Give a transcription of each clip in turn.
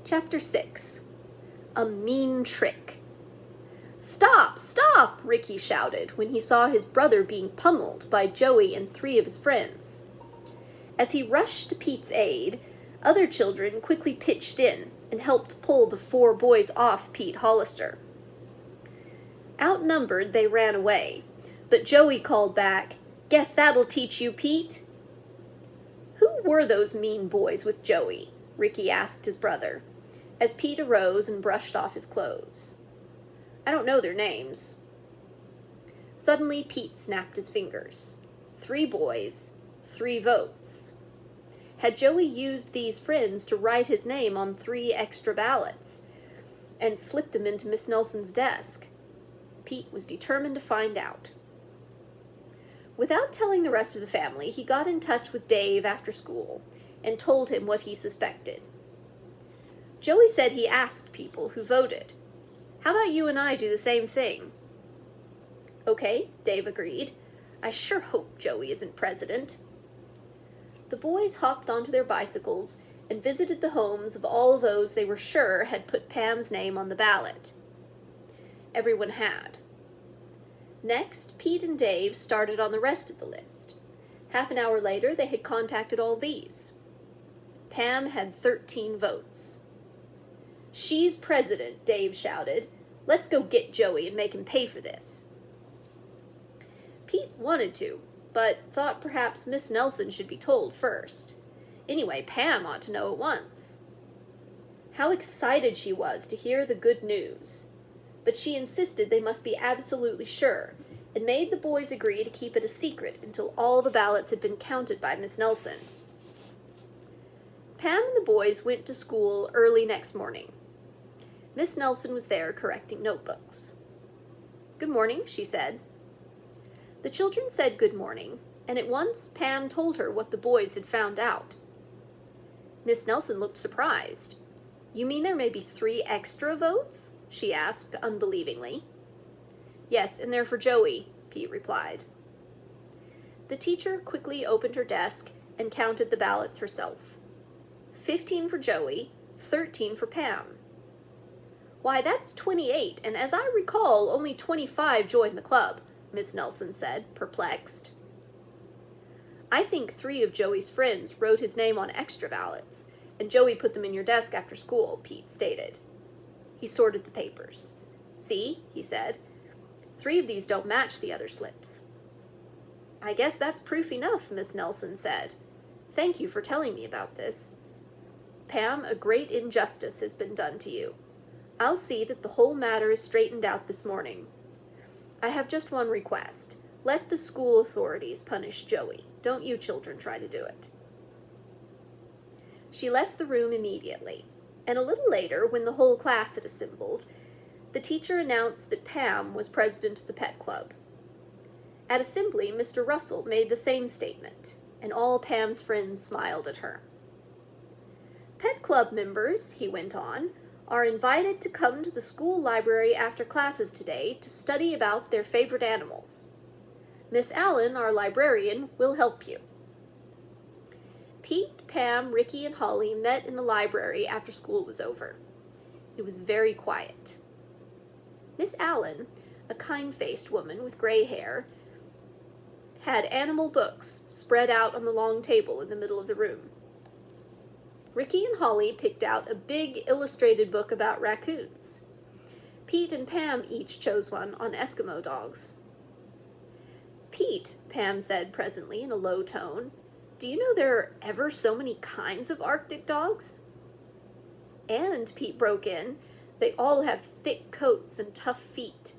Chapter 6. A Mean Trick. "Stop! Stop!" Ricky shouted when he saw his brother being pummeled by Joey and 3 of his friends. As he rushed to Pete's aid, other children quickly pitched in and helped pull the 4 boys off Pete Hollister. Outnumbered, they ran away, but Joey called back, "Guess that'll teach you, Pete." "Who were those mean boys with Joey?" Ricky asked his brother, as Pete arose and brushed off his clothes. "I don't know their names." Suddenly Pete snapped his fingers. 3 boys, 3 votes. Had Joey used these friends to write his name on 3 extra ballots and slip them into Miss Nelson's desk? Pete was determined to find out. Without telling the rest of the family, he got in touch with Dave after school and told him what he suspected. Joey said he asked people who voted. "How about you and I do the same thing?" "Okay," Dave agreed. "I sure hope Joey isn't president." The boys hopped onto their bicycles and visited the homes of all those they were sure had put Pam's name on the ballot. Everyone had. Next, Pete and Dave started on the rest of the list. Half an hour later, they had contacted all these. Pam had 13 votes. "She's president," Dave shouted. "Let's go get Joey and make him pay for this." Pete wanted to, but thought perhaps Miss Nelson should be told first. Anyway, Pam ought to know at once. How excited she was to hear the good news. But she insisted they must be absolutely sure, and made the boys agree to keep it a secret until all the ballots had been counted by Miss Nelson. Pam and the boys went to school early next morning. Miss Nelson was there correcting notebooks. "Good morning," she said. The children said good morning, and at once Pam told her what the boys had found out. Miss Nelson looked surprised. "You mean there may be 3 extra votes?" she asked unbelievingly. "Yes, and they're for Joey," Pete replied. The teacher quickly opened her desk and counted the ballots herself. 15 for Joey, 13 for Pam. "Why, that's 28, and as I recall, only 25 joined the club," Miss Nelson said, perplexed. "I think 3 of Joey's friends wrote his name on extra ballots, and Joey put them in your desk after school," Pete stated. He sorted the papers. "See," he said, 3 of these don't match the other slips." "I guess that's proof enough," Miss Nelson said. "Thank you for telling me about this. Pam, a great injustice has been done to you. I'll see that the whole matter is straightened out this morning. I have just one request. Let the school authorities punish Joey. Don't you children try to do it." She left the room immediately, and a little later, when the whole class had assembled, the teacher announced that Pam was president of the pet club. At assembly, Mr. Russell made the same statement, and all Pam's friends smiled at her. "Pet club members," he went on, "are invited to come to the school library after classes today to study about their favorite animals. Miss Allen, our librarian, will help you." Pete, Pam, Ricky, and Holly met in the library after school was over. It was very quiet. Miss Allen, a kind-faced woman with gray hair, had animal books spread out on the long table in the middle of the room. Ricky and Holly picked out a big illustrated book about raccoons. Pete and Pam each chose one on Eskimo dogs. "Pete," Pam said presently in a low tone, "do you know there are ever so many kinds of Arctic dogs?" "And," Pete broke in, "they all have thick coats and tough feet.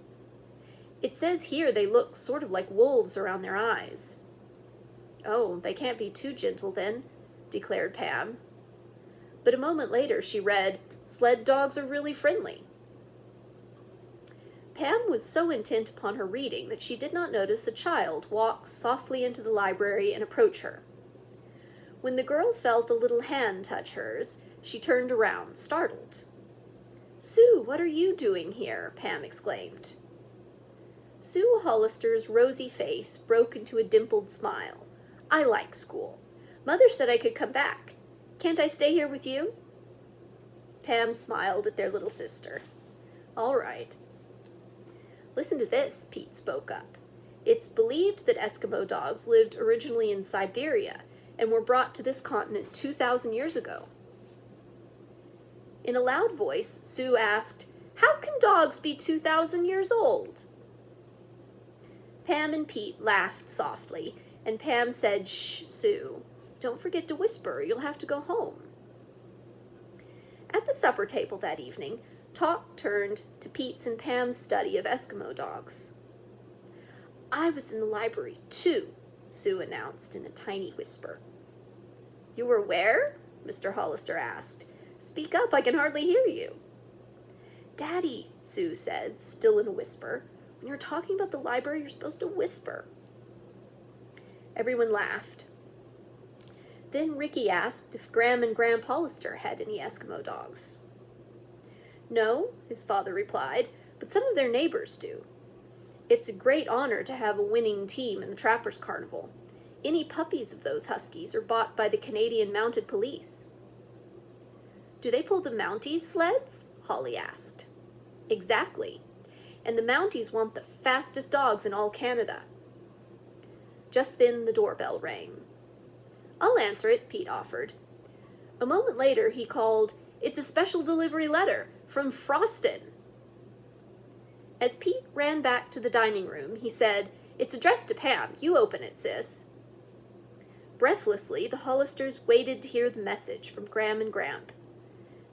It says here they look sort of like wolves around their eyes." "Oh, they can't be too gentle then," declared Pam. But a moment later she read, "Sled dogs are really friendly." Pam was so intent upon her reading that she did not notice a child walk softly into the library and approach her. When the girl felt a little hand touch hers, she turned around, startled. "Sue, what are you doing here?" Pam exclaimed. Sue Hollister's rosy face broke into a dimpled smile. "I like school. Mother said I could come back. Can't I stay here with you?" Pam smiled at their little sister. All right. Listen to this, Pete spoke up. It's believed that Eskimo dogs lived originally in Siberia and were brought to this continent 2,000 years ago. In a loud voice, Sue asked, "How can dogs be 2,000 years old?" Pam and Pete laughed softly, and Pam said, "Shh, Sue. Don't forget to whisper, or you'll have to go home." At the supper table that evening, talk turned to Pete's and Pam's study of Eskimo dogs. "I was in the library, too," Sue announced in a tiny whisper. "You were where?" Mr. Hollister asked. "Speak up, I can hardly hear you." "Daddy," Sue said, still in a whisper, "when you're talking about the library, you're supposed to whisper." Everyone laughed. Then Ricky asked if Graham and Graham Hollister had any Eskimo dogs. "No," his father replied, "but some of their neighbors do. It's a great honor to have a winning team in the Trappers' Carnival. Any puppies of those Huskies are bought by the Canadian Mounted Police." "Do they pull the Mounties' sleds?" Holly asked. "Exactly. And the Mounties want the fastest dogs in all Canada." Just then the doorbell rang. "I'll answer it," Pete offered. A moment later he called, "It's a special delivery letter from Froston." As Pete ran back to the dining room, he said, "It's addressed to Pam. You open it, sis." Breathlessly, the Hollisters waited to hear the message from Graham and Gramp.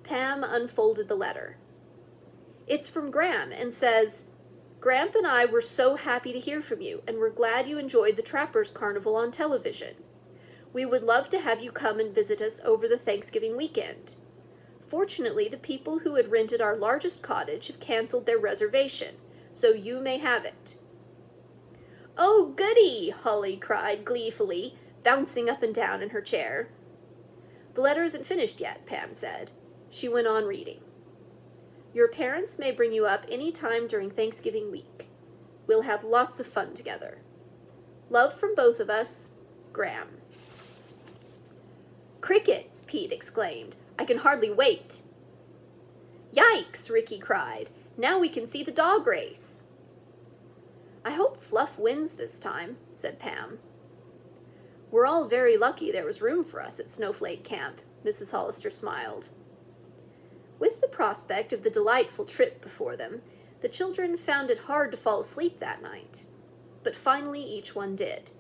Pam unfolded the letter. "It's from Graham and says, 'Gramp and I were so happy to hear from you, and we're glad you enjoyed the Trappers' Carnival on television. We would love to have you come and visit us over the Thanksgiving weekend. Fortunately, the people who had rented our largest cottage have canceled their reservation, so you may have it.'" "Oh, goody!" Holly cried gleefully, bouncing up and down in her chair. "The letter isn't finished yet," Pam said. She went on reading. "Your parents may bring you up any time during Thanksgiving week. We'll have lots of fun together. Love from both of us, Graham." "Crickets!" Pete exclaimed. "I can hardly wait." "Yikes!" Ricky cried. "Now we can see the dog race." "I hope Fluff wins this time," said Pam. "We're all very lucky there was room for us at Snowflake Camp," Mrs. Hollister smiled. With the prospect of the delightful trip before them, the children found it hard to fall asleep that night. But finally each one did.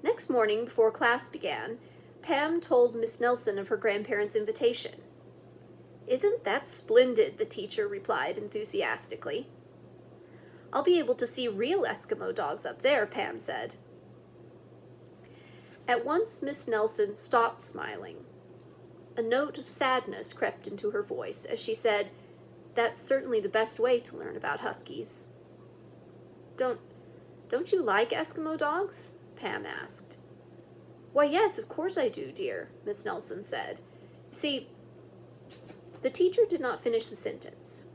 Next morning, before class began, Pam told Miss Nelson of her grandparents' invitation. "Isn't that splendid?" the teacher replied enthusiastically. "I'll be able to see real Eskimo dogs up there," Pam said. At once Miss Nelson stopped smiling. A note of sadness crept into her voice as she said, "That's certainly the best way to learn about Huskies." Don't you like Eskimo dogs?" Pam asked. "Why, yes, of course I do, dear," Miss Nelson said. "See," the teacher did not finish the sentence.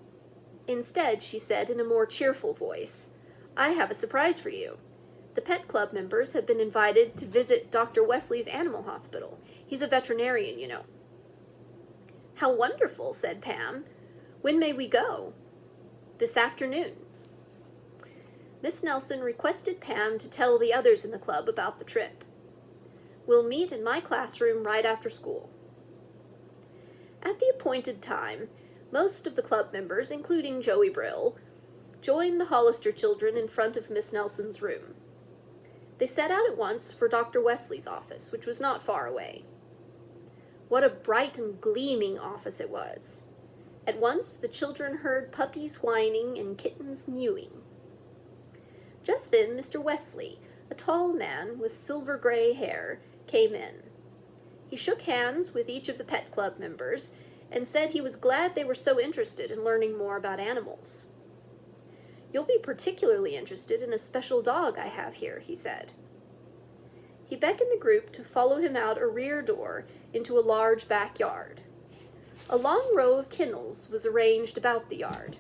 Instead, she said in a more cheerful voice, "I have a surprise for you. The Pet Club members have been invited to visit Dr. Wesley's animal hospital. He's a veterinarian, you know." "How wonderful," said Pam. "When may we go?" "This afternoon." Miss Nelson requested Pam to tell the others in the club about the trip. "We'll meet in my classroom right after school." At the appointed time, most of the club members, including Joey Brill, joined the Hollister children in front of Miss Nelson's room. They set out at once for Dr. Wesley's office, which was not far away. What a bright and gleaming office it was. At once the children heard puppies whining and kittens mewing. Just then Mr. Wesley, a tall man with silver-gray hair, came in. He shook hands with each of the Pet Club members and said he was glad they were so interested in learning more about animals. "You'll be particularly interested in a special dog I have here," he said. He beckoned the group to follow him out a rear door into a large backyard. A long row of kennels was arranged about the yard.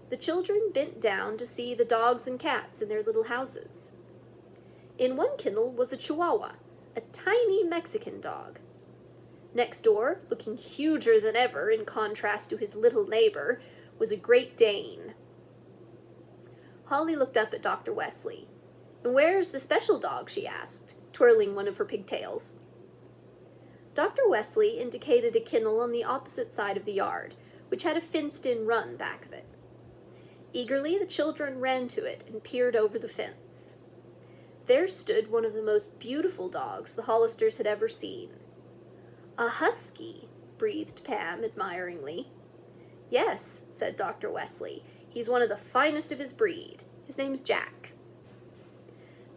The children bent down to see the dogs and cats in their little houses. In one kennel was a Chihuahua, a tiny Mexican dog. Next door, looking huger than ever in contrast to his little neighbor, was a Great Dane. Holly looked up at Dr. Wesley. "And where's the special dog?" she asked, twirling one of her pigtails. Dr. Wesley indicated a kennel on the opposite side of the yard, which had a fenced-in run back of it. Eagerly, the children ran to it and peered over the fence. There stood one of the most beautiful dogs the Hollisters had ever seen. "A husky," breathed Pam admiringly. "Yes," said Dr. Wesley. "He's one of the finest of his breed. His name's Jack."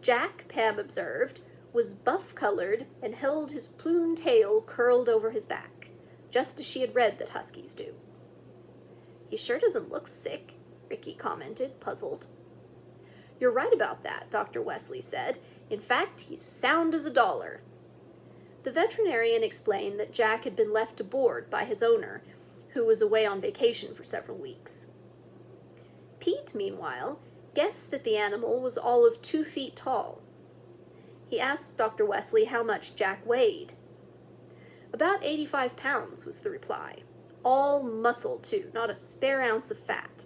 Jack, Pam observed, was buff-colored and held his plumed tail curled over his back, just as she had read that huskies do. "He sure doesn't look sick," Ricky commented, puzzled. "You're right about that," Dr. Wesley said. "In fact, he's sound as a dollar." The veterinarian explained that Jack had been left to board by his owner, who was away on vacation for several weeks. Pete, meanwhile, guessed that the animal was all of 2 feet tall. He asked Dr. Wesley how much Jack weighed. "About 85 pounds," was the reply. "All muscle, too, not a spare ounce of fat."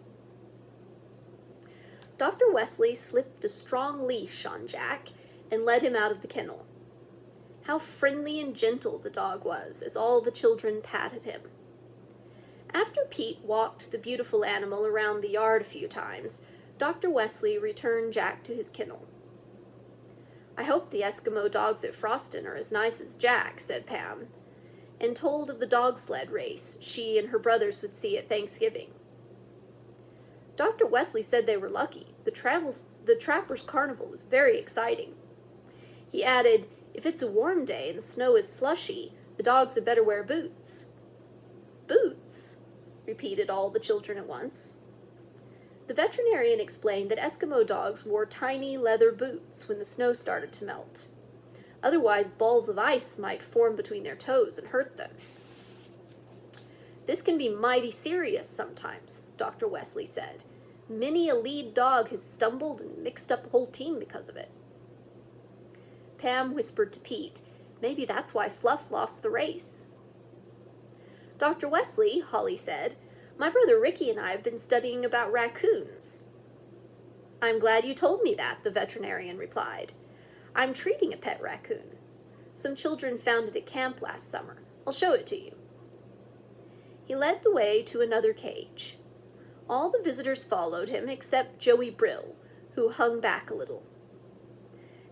Dr. Wesley slipped a strong leash on Jack and led him out of the kennel. How friendly and gentle the dog was as all the children patted him. After Pete walked the beautiful animal around the yard a few times, Dr. Wesley returned Jack to his kennel. "I hope the Eskimo dogs at Froston are as nice as Jack," said Pam, and told of the dog sled race she and her brothers would see at Thanksgiving. Dr. Wesley said they were lucky. The Trappers' Carnival was very exciting. He added, "If it's a warm day and the snow is slushy, the dogs had better wear boots." "Boots?" repeated all the children at once. The veterinarian explained that Eskimo dogs wore tiny leather boots when the snow started to melt. Otherwise, balls of ice might form between their toes and hurt them. "This can be mighty serious sometimes," Dr. Wesley said. "Many a lead dog has stumbled and mixed up a whole team because of it." Pam whispered to Pete, "Maybe that's why Fluff lost the race." "Dr. Wesley," Holly said, "my brother Ricky and I have been studying about raccoons." "I'm glad you told me that," the veterinarian replied. "I'm treating a pet raccoon. Some children found it at camp last summer. I'll show it to you." He led the way to another cage. All the visitors followed him except Joey Brill, who hung back a little.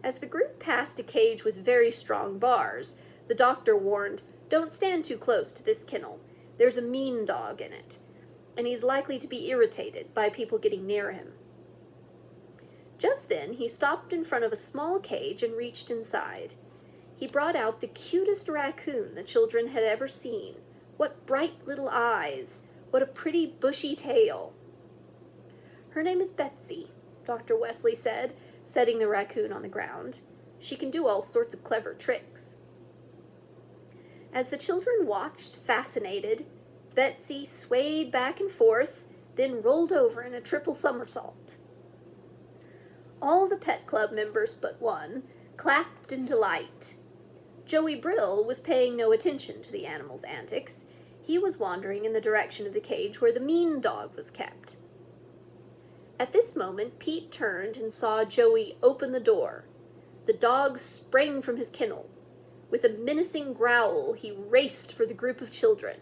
As the group passed a cage with very strong bars, the doctor warned, "Don't stand too close to this kennel. There's a mean dog in it, and he's likely to be irritated by people getting near him." Just then, he stopped in front of a small cage and reached inside. He brought out the cutest raccoon the children had ever seen. What bright little eyes! What a pretty bushy tail! "Her name is Betsy," Dr. Wesley said, setting the raccoon on the ground. "She can do all sorts of clever tricks." As the children watched, fascinated, Betsy swayed back and forth, then rolled over in a triple somersault. All the Pet Club members but one clapped in delight. Joey Brill was paying no attention to the animal's antics. He was wandering in the direction of the cage where the mean dog was kept. At this moment, Pete turned and saw Joey open the door. The dog sprang from his kennel. With a menacing growl, he raced for the group of children.